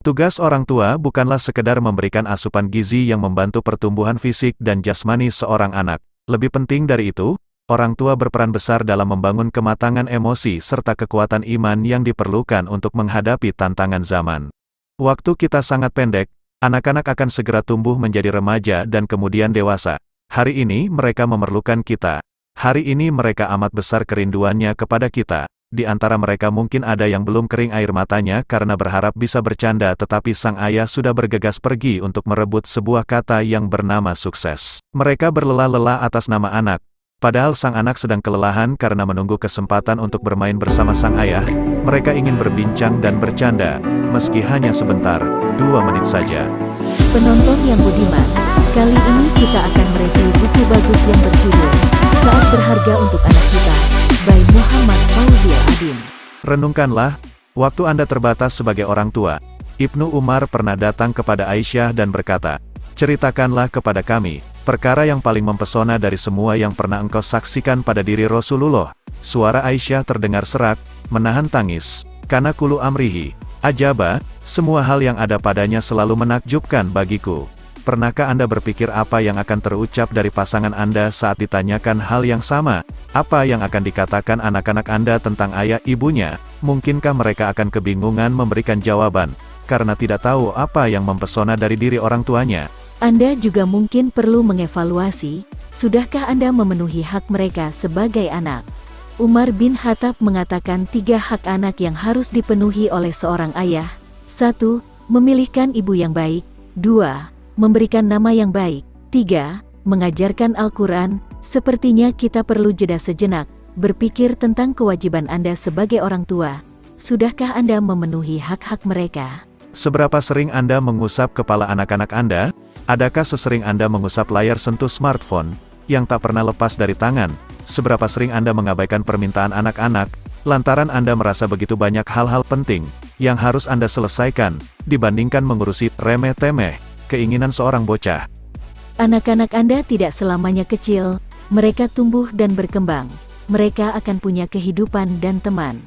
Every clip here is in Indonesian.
Tugas orang tua bukanlah sekedar memberikan asupan gizi yang membantu pertumbuhan fisik dan jasmani seorang anak. Lebih penting dari itu, orang tua berperan besar dalam membangun kematangan emosi serta kekuatan iman yang diperlukan untuk menghadapi tantangan zaman. Waktu kita sangat pendek, anak-anak akan segera tumbuh menjadi remaja dan kemudian dewasa. Hari ini mereka memerlukan kita. Hari ini mereka amat besar kerinduannya kepada kita. Di antara mereka mungkin ada yang belum kering air matanya karena berharap bisa bercanda, tetapi sang ayah sudah bergegas pergi untuk merebut sebuah kata yang bernama sukses. Mereka berlelah-lelah atas nama anak. Padahal sang anak sedang kelelahan karena menunggu kesempatan untuk bermain bersama sang ayah. Mereka ingin berbincang dan bercanda, meski hanya sebentar, 2 menit saja. Penonton yang budiman, kali ini kita akan mereview buku bagus yang berjudul Saat Berharga untuk Anak Kita, by Muhammad Fauzil Adim. Renungkanlah, waktu Anda terbatas sebagai orang tua. Ibnu Umar pernah datang kepada Aisyah dan berkata, "Ceritakanlah kepada kami, perkara yang paling mempesona dari semua yang pernah engkau saksikan pada diri Rasulullah." Suara Aisyah terdengar serak, menahan tangis. "Kana kulu amrihi, ajaba, semua hal yang ada padanya selalu menakjubkan bagiku." Pernahkah Anda berpikir apa yang akan terucap dari pasangan Anda saat ditanyakan hal yang sama? Apa yang akan dikatakan anak-anak Anda tentang ayah ibunya? Mungkinkah mereka akan kebingungan memberikan jawaban, karena tidak tahu apa yang mempesona dari diri orang tuanya? Anda juga mungkin perlu mengevaluasi, sudahkah Anda memenuhi hak mereka sebagai anak? Umar bin Khattab mengatakan 3 hak anak yang harus dipenuhi oleh seorang ayah. 1. Memilihkan ibu yang baik. 2. Memberikan nama yang baik. 3. Mengajarkan Al-Quran. Sepertinya kita perlu jeda sejenak, berpikir tentang kewajiban Anda sebagai orang tua. Sudahkah Anda memenuhi hak-hak mereka? Seberapa sering Anda mengusap kepala anak-anak Anda? Adakah sesering Anda mengusap layar sentuh smartphone, yang tak pernah lepas dari tangan? Seberapa sering Anda mengabaikan permintaan anak-anak, lantaran Anda merasa begitu banyak hal-hal penting, yang harus Anda selesaikan, dibandingkan mengurusi remeh-temeh keinginan seorang bocah? Anak-anak Anda tidak selamanya kecil, mereka tumbuh dan berkembang. Mereka akan punya kehidupan dan teman.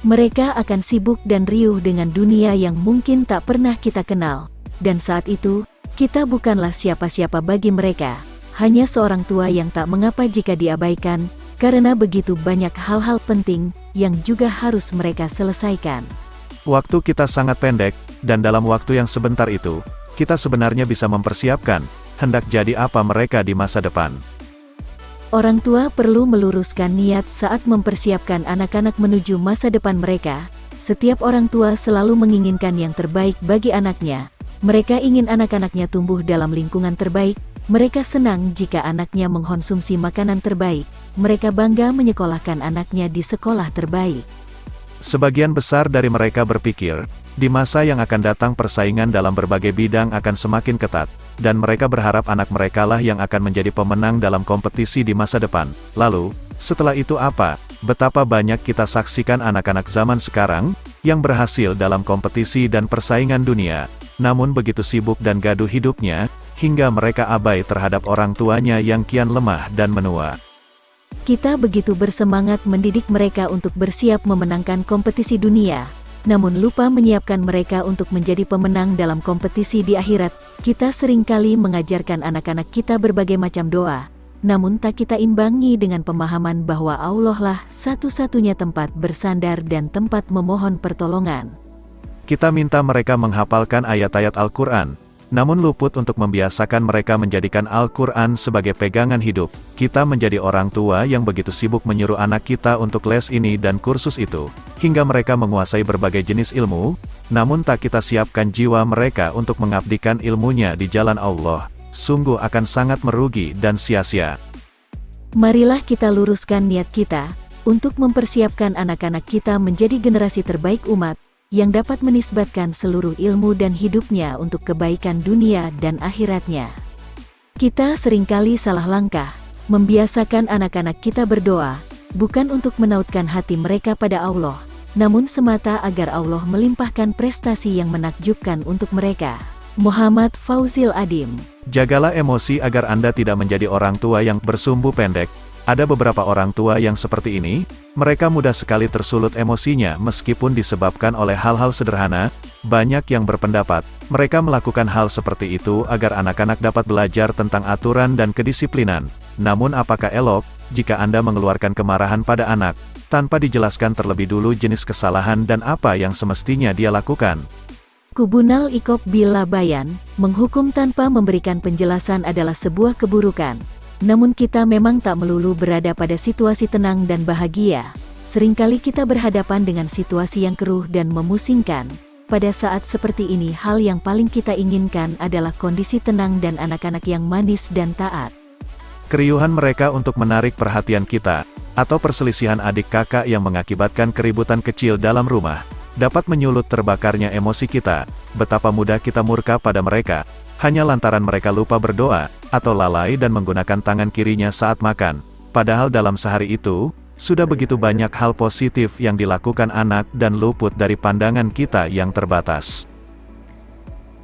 Mereka akan sibuk dan riuh dengan dunia yang mungkin tak pernah kita kenal. Dan saat itu, kita bukanlah siapa-siapa bagi mereka. Hanya seorang tua yang tak mengapa jika diabaikan, karena begitu banyak hal-hal penting yang juga harus mereka selesaikan. Waktu kita sangat pendek, dan dalam waktu yang sebentar itu, kita sebenarnya bisa mempersiapkan, hendak jadi apa mereka di masa depan. Orang tua perlu meluruskan niat saat mempersiapkan anak-anak menuju masa depan mereka. Setiap orang tua selalu menginginkan yang terbaik bagi anaknya. Mereka ingin anak-anaknya tumbuh dalam lingkungan terbaik. Mereka senang jika anaknya mengkonsumsi makanan terbaik. Mereka bangga menyekolahkan anaknya di sekolah terbaik. Sebagian besar dari mereka berpikir, di masa yang akan datang persaingan dalam berbagai bidang akan semakin ketat, dan mereka berharap anak mereka lah yang akan menjadi pemenang dalam kompetisi di masa depan. Lalu, setelah itu apa? Betapa banyak kita saksikan anak-anak zaman sekarang, yang berhasil dalam kompetisi dan persaingan dunia, namun begitu sibuk dan gaduh hidupnya, hingga mereka abai terhadap orang tuanya yang kian lemah dan menua. Kita begitu bersemangat mendidik mereka untuk bersiap memenangkan kompetisi dunia, namun lupa menyiapkan mereka untuk menjadi pemenang dalam kompetisi di akhirat. Kita seringkali mengajarkan anak-anak kita berbagai macam doa, namun tak kita imbangi dengan pemahaman bahwa Allah lah satu-satunya tempat bersandar dan tempat memohon pertolongan. Kita minta mereka menghafalkan ayat-ayat Al-Quran, namun luput untuk membiasakan mereka menjadikan Al-Quran sebagai pegangan hidup. Kita menjadi orang tua yang begitu sibuk menyuruh anak kita untuk les ini dan kursus itu, hingga mereka menguasai berbagai jenis ilmu, namun tak kita siapkan jiwa mereka untuk mengabdikan ilmunya di jalan Allah. Sungguh akan sangat merugi dan sia-sia. Marilah kita luruskan niat kita, untuk mempersiapkan anak-anak kita menjadi generasi terbaik umat, yang dapat menisbatkan seluruh ilmu dan hidupnya untuk kebaikan dunia dan akhiratnya. Kita seringkali salah langkah, membiasakan anak-anak kita berdoa, bukan untuk menautkan hati mereka pada Allah, namun semata agar Allah melimpahkan prestasi yang menakjubkan untuk mereka. Muhammad Fauzil Adim. Jagalah emosi agar Anda tidak menjadi orang tua yang bersumbu pendek. Ada beberapa orang tua yang seperti ini, mereka mudah sekali tersulut emosinya meskipun disebabkan oleh hal-hal sederhana. Banyak yang berpendapat, mereka melakukan hal seperti itu agar anak-anak dapat belajar tentang aturan dan kedisiplinan. Namun apakah elok, jika Anda mengeluarkan kemarahan pada anak, tanpa dijelaskan terlebih dulu jenis kesalahan dan apa yang semestinya dia lakukan? Kubunal Ikop Bilabayan, menghukum tanpa memberikan penjelasan adalah sebuah keburukan. Namun kita memang tak melulu berada pada situasi tenang dan bahagia. Seringkali kita berhadapan dengan situasi yang keruh dan memusingkan. Pada saat seperti ini hal yang paling kita inginkan adalah kondisi tenang dan anak-anak yang manis dan taat. Keriuhan mereka untuk menarik perhatian kita, atau perselisihan adik kakak yang mengakibatkan keributan kecil dalam rumah, dapat menyulut terbakarnya emosi kita. Betapa mudah kita murka pada mereka, hanya lantaran mereka lupa berdoa, atau lalai dan menggunakan tangan kirinya saat makan. Padahal dalam sehari itu, sudah begitu banyak hal positif yang dilakukan anak dan luput dari pandangan kita yang terbatas.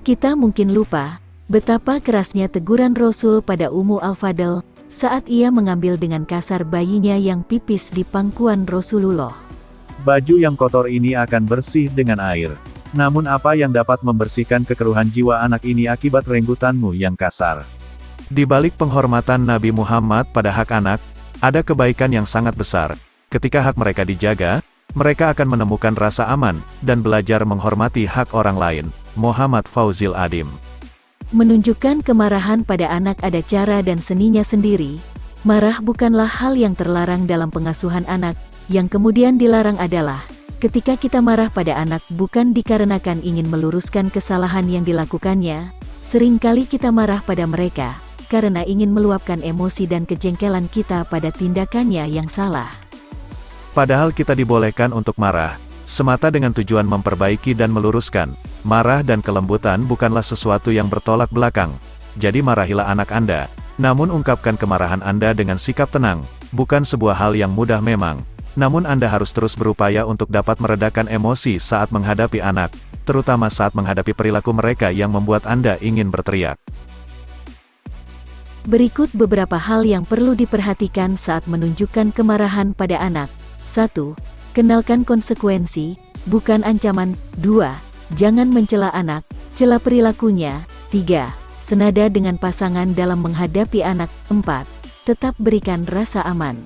Kita mungkin lupa, betapa kerasnya teguran Rasul pada Ummu Al-Fadl, saat ia mengambil dengan kasar bayinya yang pipis di pangkuan Rasulullah. Baju yang kotor ini akan bersih dengan air. Namun apa yang dapat membersihkan kekeruhan jiwa anak ini akibat renggutanmu yang kasar? Di balik penghormatan Nabi Muhammad pada hak anak, ada kebaikan yang sangat besar. Ketika hak mereka dijaga, mereka akan menemukan rasa aman, dan belajar menghormati hak orang lain. Muhammad Fauzil Adim. Menunjukkan kemarahan pada anak ada cara dan seninya sendiri. Marah bukanlah hal yang terlarang dalam pengasuhan anak, yang kemudian dilarang adalah ketika kita marah pada anak bukan dikarenakan ingin meluruskan kesalahan yang dilakukannya. Seringkali kita marah pada mereka karena ingin meluapkan emosi dan kejengkelan kita pada tindakannya yang salah. Padahal kita dibolehkan untuk marah, semata dengan tujuan memperbaiki dan meluruskan. Marah dan kelembutan bukanlah sesuatu yang bertolak belakang. Jadi marahilah anak Anda, namun ungkapkan kemarahan Anda dengan sikap tenang. Bukan sebuah hal yang mudah memang. Namun Anda harus terus berupaya untuk dapat meredakan emosi saat menghadapi anak, terutama saat menghadapi perilaku mereka yang membuat Anda ingin berteriak. Berikut beberapa hal yang perlu diperhatikan saat menunjukkan kemarahan pada anak. 1. Kenalkan konsekuensi, bukan ancaman. 2. Jangan mencela anak, cela perilakunya. 3. Senada dengan pasangan dalam menghadapi anak. 4. Tetap berikan rasa aman.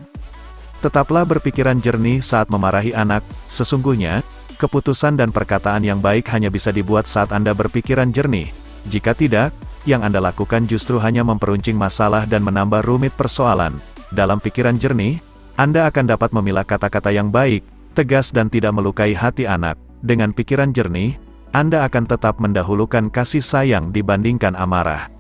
Tetaplah berpikiran jernih saat memarahi anak. Sesungguhnya, keputusan dan perkataan yang baik hanya bisa dibuat saat Anda berpikiran jernih. Jika tidak, yang Anda lakukan justru hanya memperuncing masalah dan menambah rumit persoalan. Dalam pikiran jernih, Anda akan dapat memilah kata-kata yang baik, tegas dan tidak melukai hati anak. Dengan pikiran jernih, Anda akan tetap mendahulukan kasih sayang dibandingkan amarah.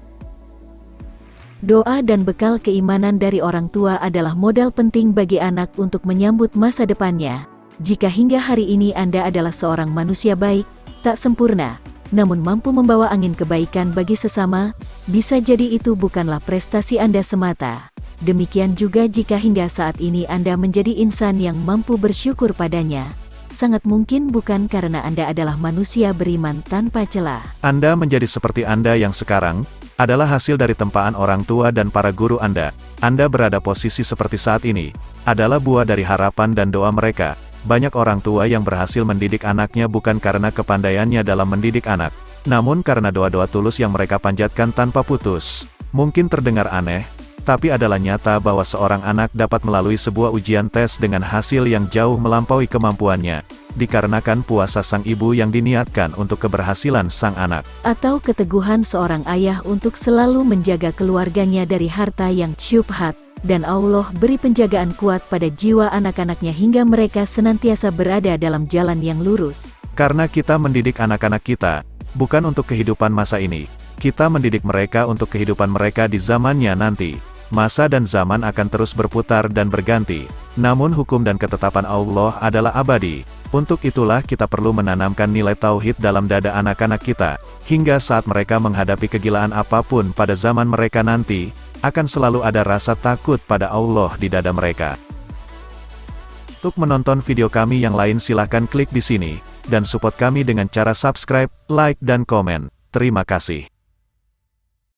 Doa dan bekal keimanan dari orang tua adalah modal penting bagi anak untuk menyambut masa depannya. Jika hingga hari ini Anda adalah seorang manusia baik, tak sempurna, namun mampu membawa angin kebaikan bagi sesama, bisa jadi itu bukanlah prestasi Anda semata. Demikian juga jika hingga saat ini Anda menjadi insan yang mampu bersyukur padanya. Sangat mungkin bukan karena Anda adalah manusia beriman tanpa celah. Anda menjadi seperti Anda yang sekarang, adalah hasil dari tempaan orang tua dan para guru Anda. Anda berada posisi seperti saat ini, adalah buah dari harapan dan doa mereka. Banyak orang tua yang berhasil mendidik anaknya bukan karena kepandaiannya dalam mendidik anak, namun karena doa-doa tulus yang mereka panjatkan tanpa putus. Mungkin terdengar aneh, tapi adalah nyata bahwa seorang anak dapat melalui sebuah ujian tes dengan hasil yang jauh melampaui kemampuannya, dikarenakan puasa sang ibu yang diniatkan untuk keberhasilan sang anak. Atau keteguhan seorang ayah untuk selalu menjaga keluarganya dari harta yang syubhat, dan Allah beri penjagaan kuat pada jiwa anak-anaknya hingga mereka senantiasa berada dalam jalan yang lurus. Karena kita mendidik anak-anak kita, bukan untuk kehidupan masa ini, kita mendidik mereka untuk kehidupan mereka di zamannya nanti. Masa dan zaman akan terus berputar dan berganti, namun hukum dan ketetapan Allah adalah abadi. Untuk itulah kita perlu menanamkan nilai tauhid dalam dada anak-anak kita, hingga saat mereka menghadapi kegilaan apapun pada zaman mereka nanti, akan selalu ada rasa takut pada Allah di dada mereka. Untuk menonton video kami yang lain silahkan klik di sini, dan support kami dengan cara subscribe, like dan komen. Terima kasih.